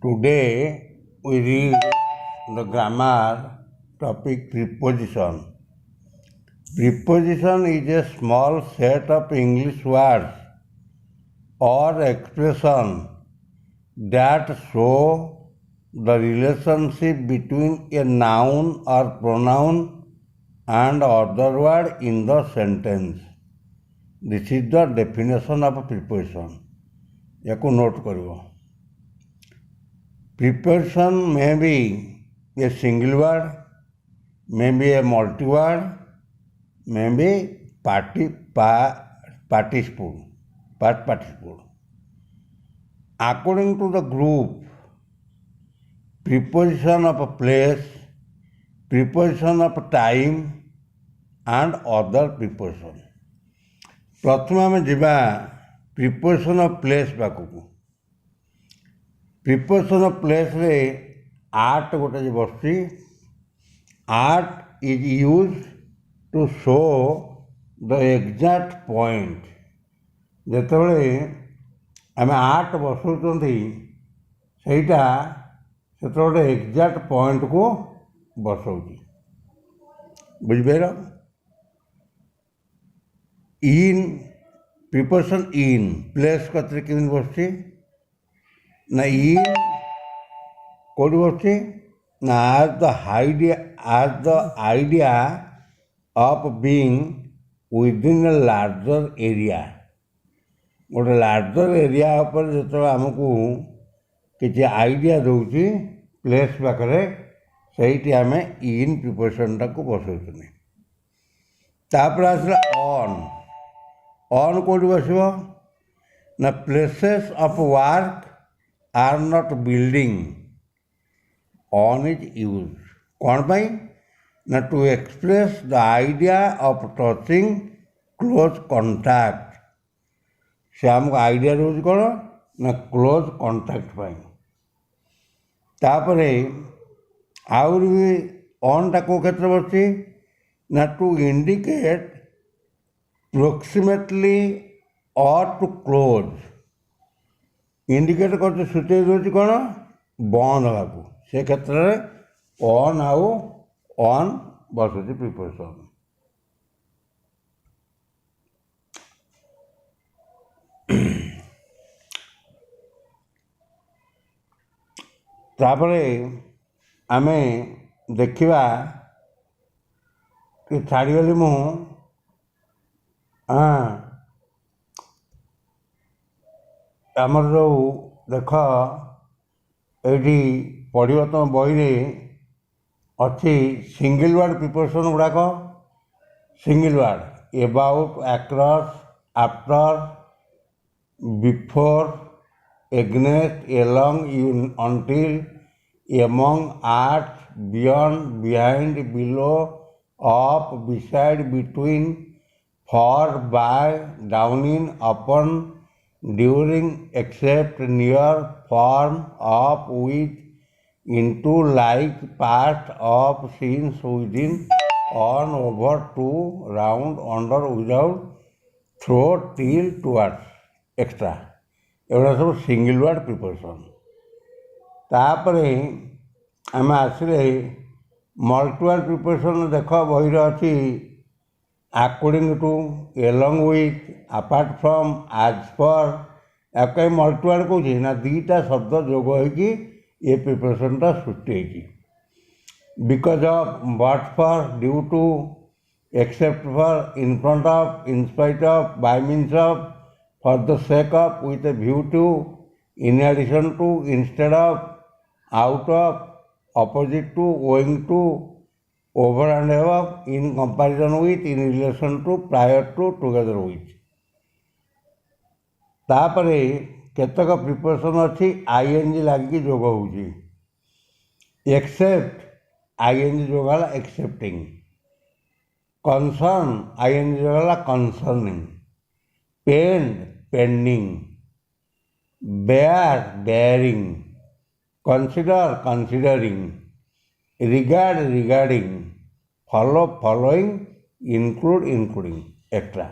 Today we read the grammar topic preposition. Preposition is a small set of English words or expression that show the relationship between a noun or pronoun and other word in the sentence. This is the definition of a preposition. याको note करिवो. Preposition may be a single word, may be a multi word, may be participle. According to the group, preposition of a place, preposition of time and other preposition. प्रथम आम जा preposition of place पाखक. Preposition of place रे at गोटे बस. At is use to show the exact point. जितेबाला आम at बसौं सहीटा से गोटे एग्जैक्ट पॉइंट को बसौ. बुझिपार. इन प्रिपोजिशन इन प्लेस कतरे केमी बस ना. इन कौट बस ना as the idea of being within a larger area. गोटे लार्जर एरिया पर जो आमको किसी आइडिया दूसरी प्लेस पाखे सही आम इन प्रिपोजिशन टाक बसौने. तापर आसला ऑन. ऑन कौट बस ना places of work are not building. On is use कौन पाई ना to express the idea of touching close contact. से आमको आइडिया रोज कौन ना क्लोज कॉन्टैक्ट पाई. तापरे आउर भी ऑनटा को क्षेत्र बसी ना टू इंडिकेट प्रोक्सीमेटली और टू क्लोज. इंडिकेट कर सूचय दूसरी कौन बंद हाँ से क्षेत्र में ऑन आउ ऑन बसुची प्रिपोजिशन. तापरे आम देखा कि छाड़गली मु आमर जो देख ये पढ़ो तुम बही अच्छी सिंगल वर्ड प्रिपोजिशन गुड़ाक. Single word about, across, after, before, against, along, until, among, at, beyond, behind, below, up, beside, between, for, by, down in, upon, during, except, near, from, up, with, into, like, past, of, since, within, on, over, to, round, under, without, through, till, towards, extra. एवं सब single word preposition. तापर आम आसले multi word preposition देख बही अच्छी according to, along with, apart from, as per. या कहीं मल्टी वर्ड कौन ना दीटा शब्द जोग होगी ये प्रिपोजिशनटा सृष्टि होगी. Because of, but for, due to, except for, in front of, in spite of, by means of, for the sake of, with a view to, in addition to, instead of, out of, opposite to, owing to, over and above, in comparison with, in relation to, prior to, together with. तापरे केतक preposition अच्छी ING लगे जोग हो. Except ING जोगला excepting. Concern ING जोगला concerning. Pen pending. Bear bearing. Consider considering. Regard regarding. Follow following. Include including extra.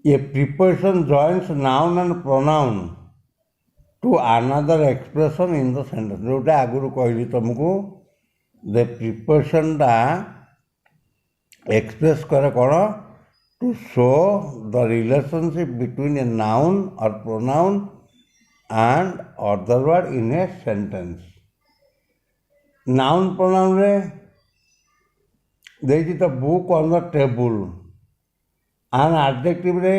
A preposition joins noun and pronoun to another expression in the sentence जोटा आगुरी कहली तुमको the प्रिपोजिशनटा express करे कौन to show the relationship between a noun or pronoun and other word in a sentence noun pronoun रे देखी the book on the table and adjective रे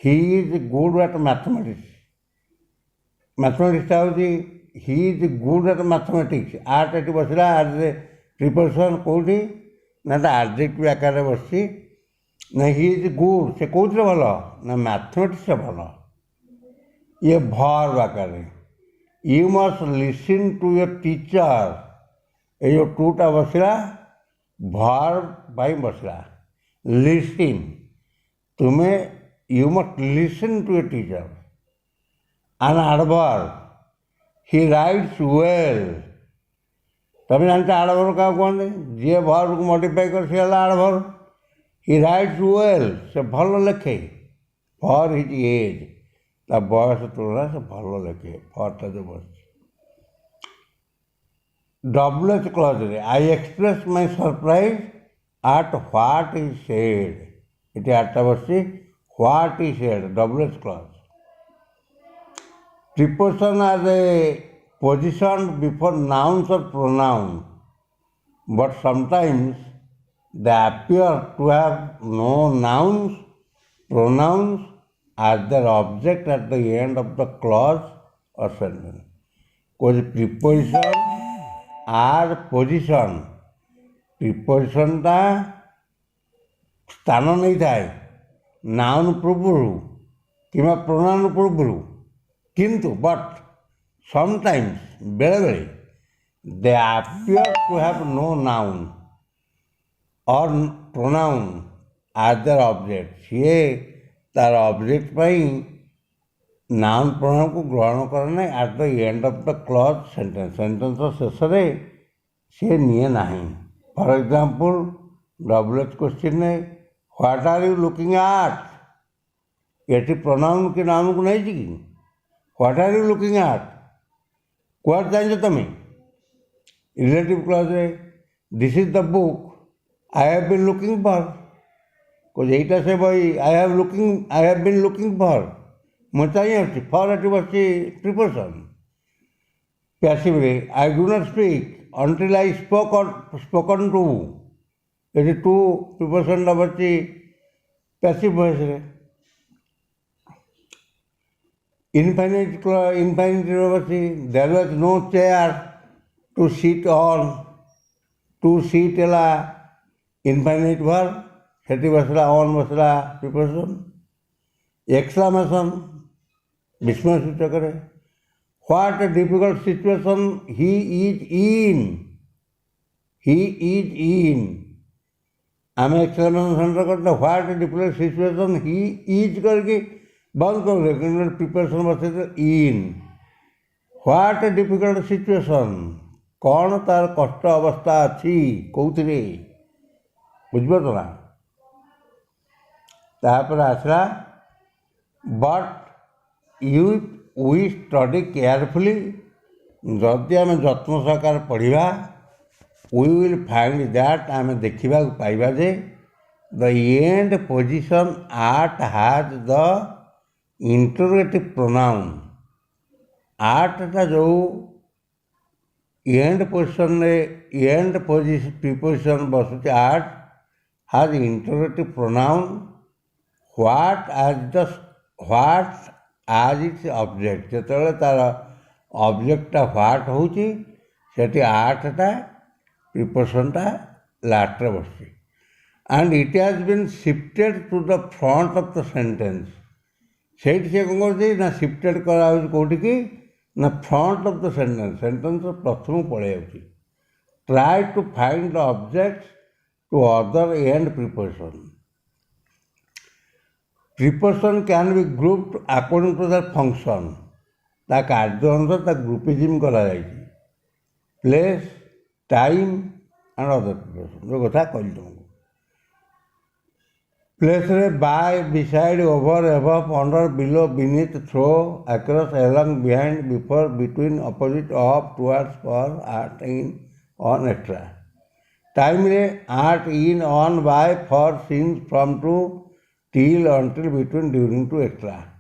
he is good at mathematics mathematics हूँ he is good at mathematics at एटी बसला at preposition कौटी ना adjective आकार बस ना ही इज गुड से कौन भल ना मैथमेटिक्स भल ये भर्ब आकार you must listen to your teacher ये जो टूटा बसला भर्ब बाई बसला लिसन तुम्हें you must listen to your teacher an adverb he writes well तुम जानते एडवर्ब क्या कहते जी भर्ब को मॉडिफाई कर सी एडवर्ब ही राइट्स वेल से भल लिखे फॉर हिज एज ता बयस तुलना से भल लिखे फॉरटा जो बस डब्ल्यूएच क्लज रे I express my surprise at what is said ये आठटा बस what is said WH clause preposition as a position before nouns or pronoun, but sometimes they appear to have no nouns, pronouns as their object at the end of the clause or sentence. कोई preposition or position, preposition टा स्थान नहीं थाए noun पूर्व कि pronoun पूर्व किंतु but sometimes बेले बेले they appear to have no noun or pronoun as their object सी तार ऑब्जेक्ट नाउन प्रोनाउन को ग्रहण करने at the end of the clause sentence sentence शेष सी निए ना फॉर एग्जांपल डब्ल्यूएच क्वेश्चन ने what are you looking at ये प्रोनाउन के नाउन को नहीं कि what are you looking at क्वाट जान तुम्हें रिलेटिव क्लॉज रे this is the book I have been looking for कुछ यहीटा से भाई I have been looking for मुझे चाहिए फॉर एट बस प्रिपोजिशन पैसिव रे I do not speak until I spoken to ये टू प्रिपोजिशन बस पैसिव वॉइस रे इनफाइनाइट बसी there was no chair to seat on to seat है infinitive verb सेठी बसला ऑन बसला प्रिपोजिशन एक्सक्लेमेशन विस्मय सूचक है what a difficult situation he is in आम एक्सक्लेमेशन करते what a difficult situation he is करके बंद कर प्रिपेरेसन बस in what a difficult situation कौन तार कष्ट अवस्था अच्छी कौन बुझपार ना तापर आसला but you we study carefully जदि आम जत्न सहकार पढ़ा वी विल फाइंड दैट आम देखा पाइबा जे the end position at has the interrogative pronoun आर्टा जो एंड पोजिशन एंड प्रिपोजिशन बस at has interrogative pronoun what as its object जो तार ऑब्जेक्टा व्हाट होची सेठी आर्टटा प्रिपोजिशनटा लास्ट बस and it has been shifted to the front of the sentence से कौन कर शिफ्टेड कर कौटी की ना फ्रंट ऑफ द सेंटेंस प्रथम पड़े try to find the object to other and preposition preposition can be grouped according to that function ता कार्य अनुसार ग्रुपिज्म करा place time and other preposition जो कथा कहली तुमको Place by, beside, over, above, under, below, beneath, through, across, along, behind, before, between, opposite, of, towards, for, at, in, on, etc. Time at, in, on, by, for, since, from, to, till, until, between, during, to, etc.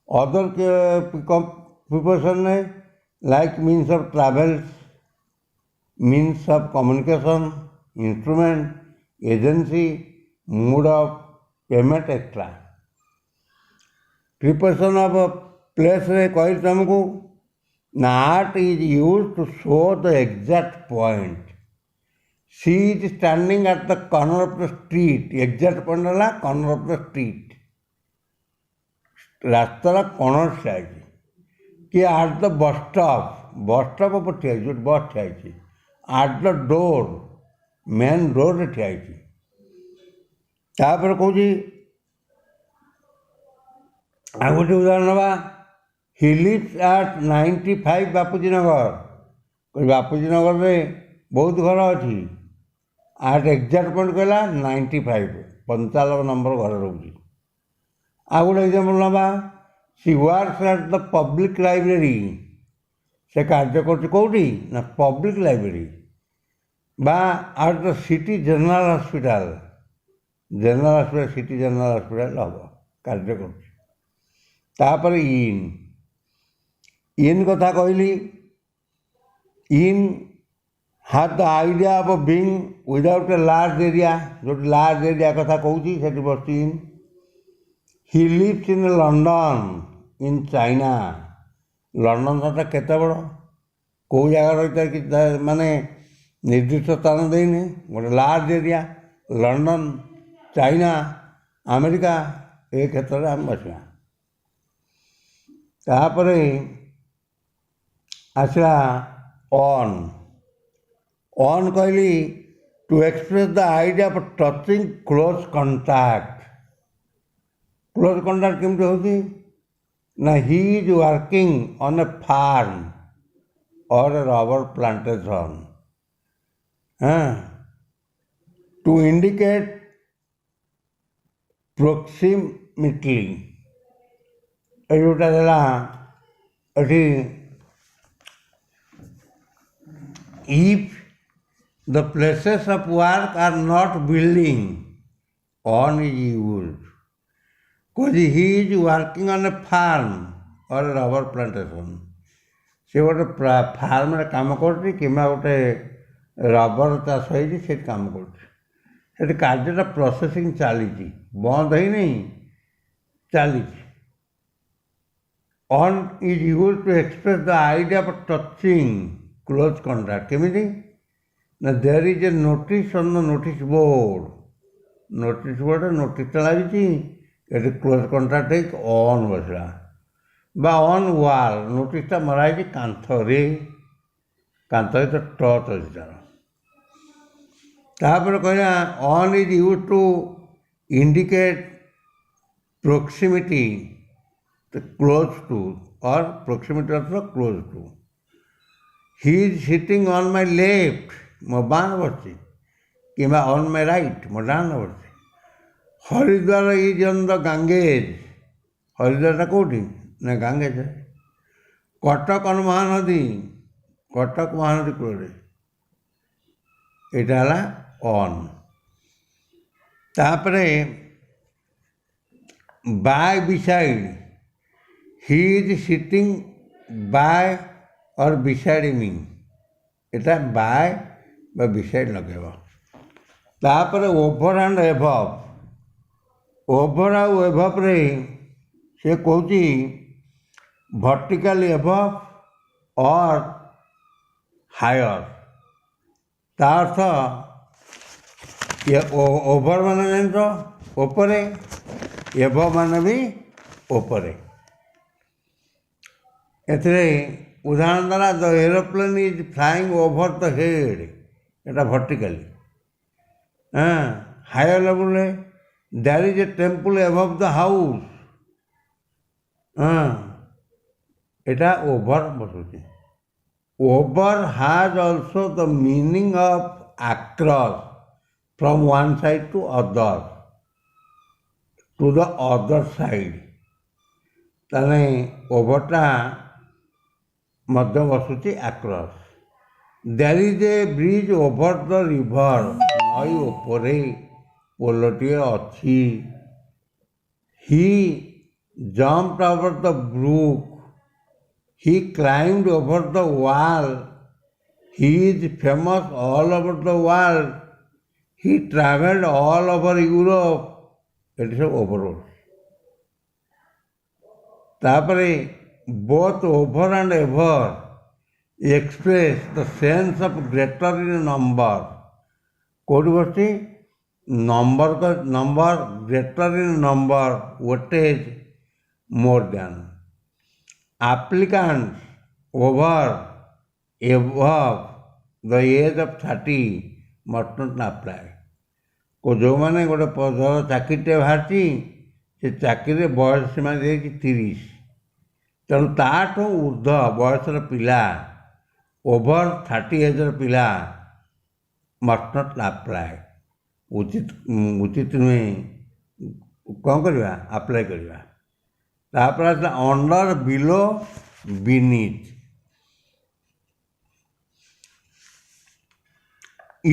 Other preposition like means of travel, means of communication, instrument, agency, mode of payment, etc. Preposition of a place कही तुमको not is used to show the exact point. She is standing at the corner of the street. Exact point है corner of the street. रास्तार corner ठिया कि at the bus stop पर ठिया बस ठिया at the door main door ठिया तापर कौन आ गोटे उदाहरण ना हि लिव्स एट 95 बापूजी नगर बापूजी नगर में बहुत घर अच्छी आट एक्जाक्ट पॉइंट कहला 95 95 नंबर घर रोचे आ गोटे एग्जाम्पल ना सी works at the public library से कार्य कौटी ना पब्लिक लाइब्रेरी बा at the city general hospital city general hospital हम कार्य कर इन कथा कहली in have the idea of being without a large area जो लार्ज एरिया कथा कहूँ से बस in he lives in London in China London था केते बड़ कौ जगह रही कि माने निर्दिष्ट स्थान देने गोटे large area London China America ए क्षेत्र में आम बसवा तापर आसला ऑन कहली to express the idea of touching close contact केमती होती ना he is working on a farm or a rubber plantation to indicate proximately जोटा if the places of work are not building on is used because he is working on a farm or a rubber plantation से गोटे farm काम कर गोटे rubber चाष हो काम कर कार्यटा प्रोसेसिंग चली बंद ही नहीं चली on is use to express the idea of touching close contact केमी ना there is a notice on the notice board notice लगी ये क्लोज कंट्राक्ट है ऑन बसला बा ऑन वाल नोटिसटा मराई कांथरे तो टच अच्छी तार कहना on is use to indicate proximity close to or proximity अर्थ close to he is sitting on my left मो बाण बसी कि ऑन माय राइट मो डाण बसी Haridwar is on the Ganges Haridwar कौटी ना गांगेज कटक ऑन महानदी कटक महानदी कूल यहाँ ऑन तापरे by beside he is sitting by or beside me एटा बाय बिसाइड लगे तापर ओवर एंड एभव ओवर आउ एभव रे से कहूँ वर्टिकल एभव और हायर तार्थ ये ओवर मान जान ओपरे एभव मान भी ओपरे एथिरे उदाहरण द्वारा the aeroplane is flying over the head एटा vertically higher level there is a temple above the house एटा ओवर बसुचे over has also the meaning of across from one side to other to the other side. ताने ओभरटा मध्य बसुची across. There is a bridge over the river. नई उपरे पोलटिए अच्छी. He jumped over the brook. He climbed over the wall. He is famous all over the world. He travelled all over Europe. It is overall. तापरे both over and ever express the sense of greater in number. Code Basti number greater in number, weightage more than. Applicants over above the age of 30 must not apply. को जो मैंने गोटे पदर चाकरीटे बाहरी से चाकरी बयस सीमा दे 30 तेणु ताठू ऊर्ध बयसर पिला ओभर 30 एजर पिला मस्ट नॉट अप्लाई. उचित नुहे कौन करवा अप्लाई करवा. तापर आसला under below beneath.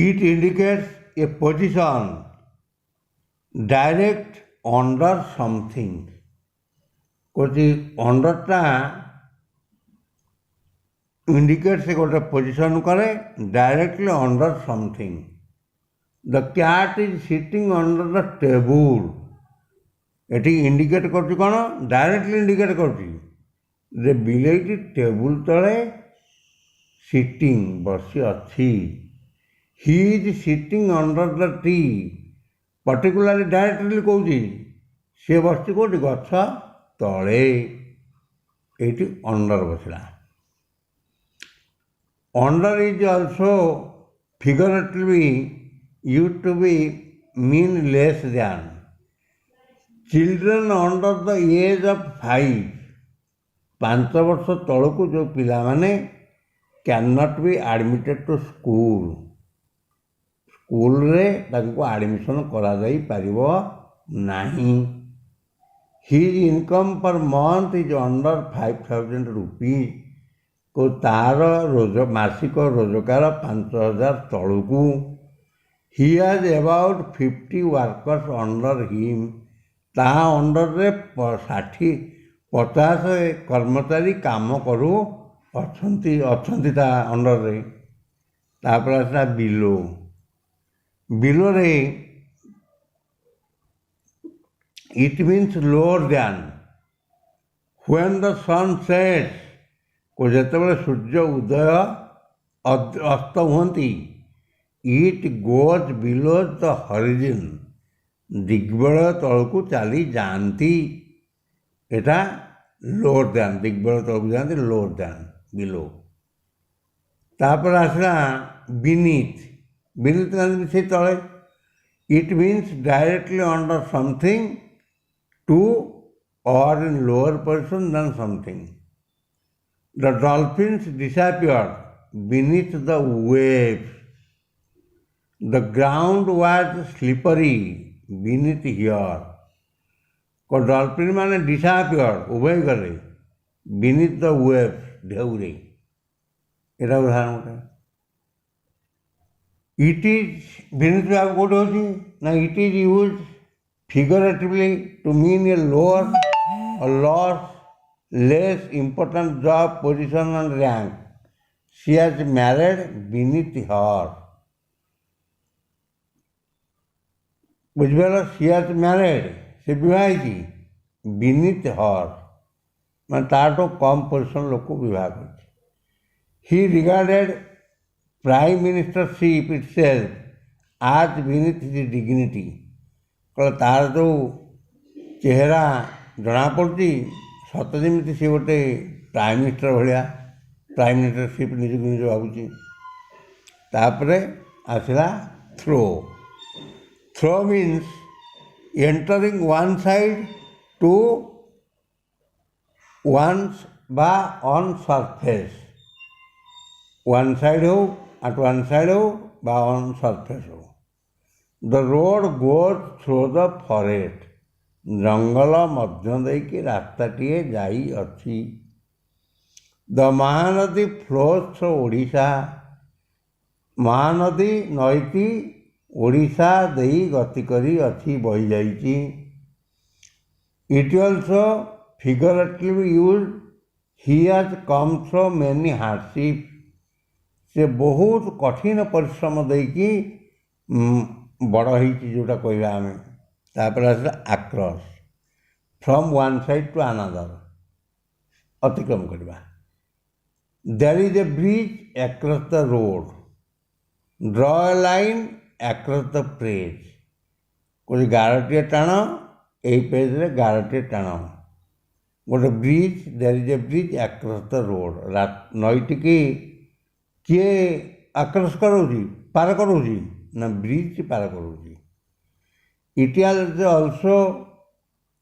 It indicates a position direct under something. कोची अंडरटा इंडिकेट से गोटे पोजिशन करे directly under something. The cat is sitting under the table. एटी इंडिकेट कर कौन डायरेक्टली इंडिकेट कर बिलेईटी टेबुल तले सिटिंग बसी अच्छी. He is sitting under the tree. Particularly directly कौन सी बस कौटी गछ तले ये अंडर बसला. Under is also figuratively used to be mean less than. Children under the age of 5 5 वर्ष तलू जो पिला माने cannot be admitted to school. School रे तांको एडमिशन करा जाई परिबो नाही. His income per month is under 5,000 rupees. को तार मासिक रोजगार 5,000 तलू को. He has about 50 workers under him. ता अंडर रे 50 कर्मचारी काम करू अच्छी ता अंडर रे. तापर आसला बिलो. बिलो रे it means lower than. When the sun sets को जेतेबेले सूर्य उदय अस्त हुंती it goes below the horizon. दिग्बल तलू चली जाती. एटा लोअर दैन. दिग्बल तलू जाती लोअर दैन बिलो. तापर आसला बीनीथ. बीनीथ से तले. It means directly under something to or in lower position then something. The dolphins disappeared beneath the waves. The ground was slippery beneath here. को dolphin माने disappear उभय करे beneath the waves ढेउरे. एटा उदाहरण गोटे. It is beneath भाग गोटे होची ना. It is use figuratively to mean a lower or less important job position and rank. She has married beneath her. बुझल. सी हैज मैरिड से विवाहिती बीनीथ हर मैं ताठू कम पोजिशन लोक विवाह कर. ही रिगार्डेड प्राइम मिनिस्टरशिप इटसेल्फ आज बीनीथ द डिग्निटी. कल तार जो चेहरा जना पड़ी सत जमी सी गोटे प्राइम मिनिस्टर भाया प्राइम मिनिस्टरशिप निज निज भावुची. तापर आसला throw. Throw means entering one side to once by on surface. One side हो at one side हो by on surface हो. The road goes through the forest. जंगल मध्य देकी रास्ताटीए जाइअछि। The Mahanadi flows through Odisha. Mahanadi नईटी ओडिशा देई गति करी अछि बही जाइछि। It also figuratively used he has come through many hardship. से बहुत कठिन परिश्रम देकी बड़ होइछि जोटा कहबा आमे। तापर आसला across from one side to another अतिक्रम करवा। There is a bridge across the road. Draw a line across the page. कोई गारटीए टाण यही पेज रे गारटीए टाण। गोटे bridge there is a bridge across the road. नईटी की किए आक्रॉस करोजी पार करोजी ना ब्रिज पार करोजी। It is also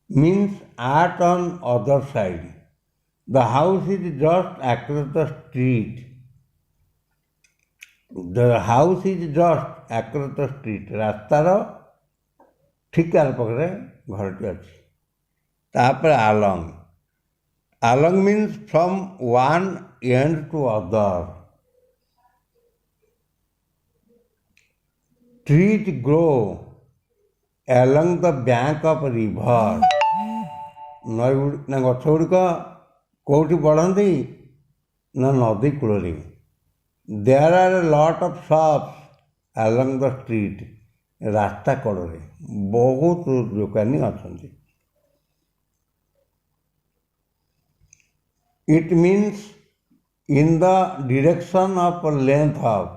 means at on other side. The house is just across the street. The house is just across the street. रास्तार ठीक आर पाखे घरटी अच्छी। तापर along. Along means from one end to other. Trees grow along the bank of river। नई ना गछ गुड़िक कौटी बढ़ती ना नदी कूल। There are a lot of shops along the street। रास्ता कड़े बहुत दुकानी अच्छा। It means in the direction of length of.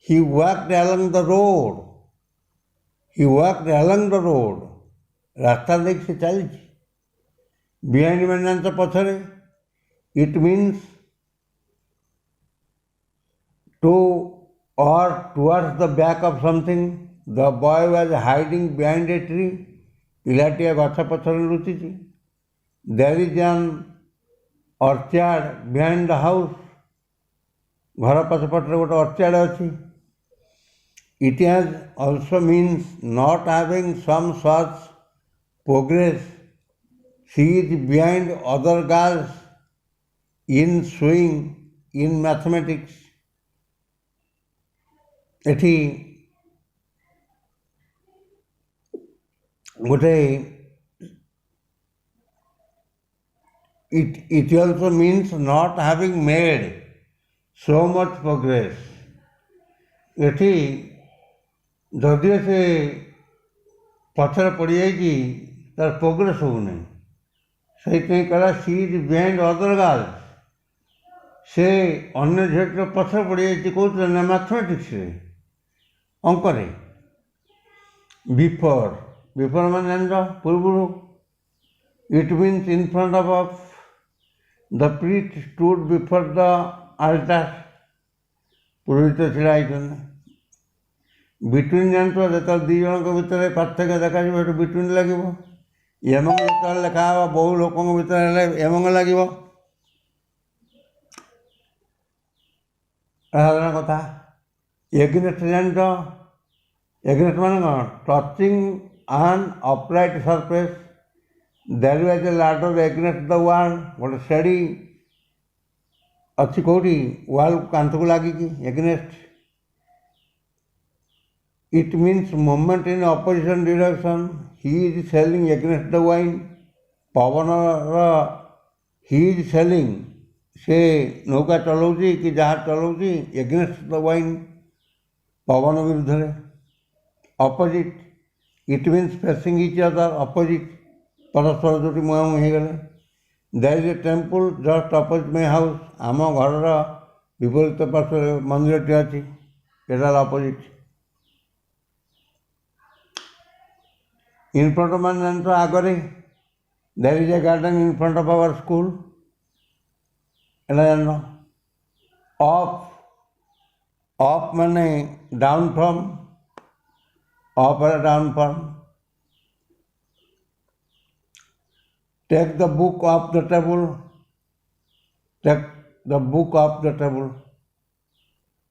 He walked along the road। He walked along the road। रास्ता देख से चली। बिहाइंड मैंने पछरे। It means to or towards the back of something. The boy was hiding behind a tree. पिलाटिया गछ पछरे लुचि। There is an orchard behind the house. घर पछपटे गोटे ऑर्चार्ड अच्छी। It has also means not having some such progress. She is behind other girls in swing in mathematics। एठी गोटे it also means not having made so much progress। एठी जदि से पथर पड़ जाइए तार प्रोग्रेस होना से कहला सी इज बिहाइंड अदर गर्ल्स। से अन्य झील पथर पड़ जाइए कौन ना मैथमेटिक्स अंक। बिफोर बिफोर मान जान पूर्व। It means in front of. The priest stood before the altar. पुरोहित छिड़ा। बिटवीन जानते जो दी जन भितर पार्थक्य देखा बिटवीन लगे। एमंग जो लिखा बहु लोक भितर एमंग लगे साधारण कथा। एग्नेस्ट जान एग्नेस्ट मान कौन touching an upright surface. There was a ladder against the wall. गोटे सेड़ी अच्छी कौटी वॉल कांथ को लगिकी against. It means movement in opposition direction। He is sailing against the wind। Pawan he is sailing से नौका चलाऊँगी कि जहाज चलाऊँगी against the wind पवन विरुद्ध। opposite it means facing each other opposite परस्पर जो मुहांमुही गले। there is a temple just opposite my house। आम घर विपरीत पार्श्व मंदिर अच्छी एटा opposite। इन फ्रंट मान जान आगे there is a garden in front of our school. एटा जान। ऑफ ऑफ माने डाउन फ्रॉम। ऑफ है down from. Take the book off the table. Take the book off the table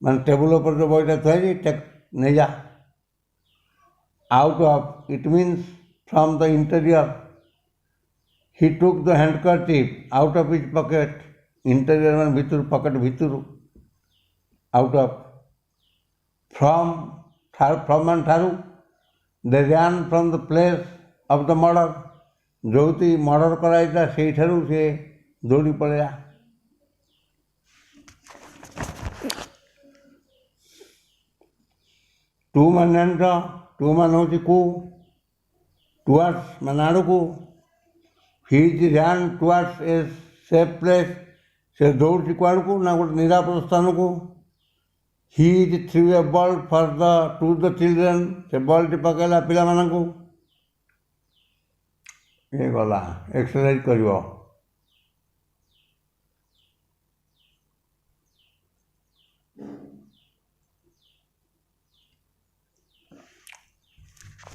मान table पर जो बईटा थी टेक नहीं जा। Out of it means from the interior. He took the handkerchief out of his pocket. Interior man bhituru, pocket bhituru, out of. From and tharu. They ran from the place of the murder. जोति murder कराइता सेई ठारू से दौड़ी पड़ेगा. To मान जानिଛ, to मान होची को टुवर्ड्स मान आड़ को. ही ran towards a safe place. से दौड़ी कुआड़ को ना गोटे निरापद स्थान को. He threw a ball to the children. से बॉल टी पकेला पिला मानू. ये गला एक्सरसाइज करियो.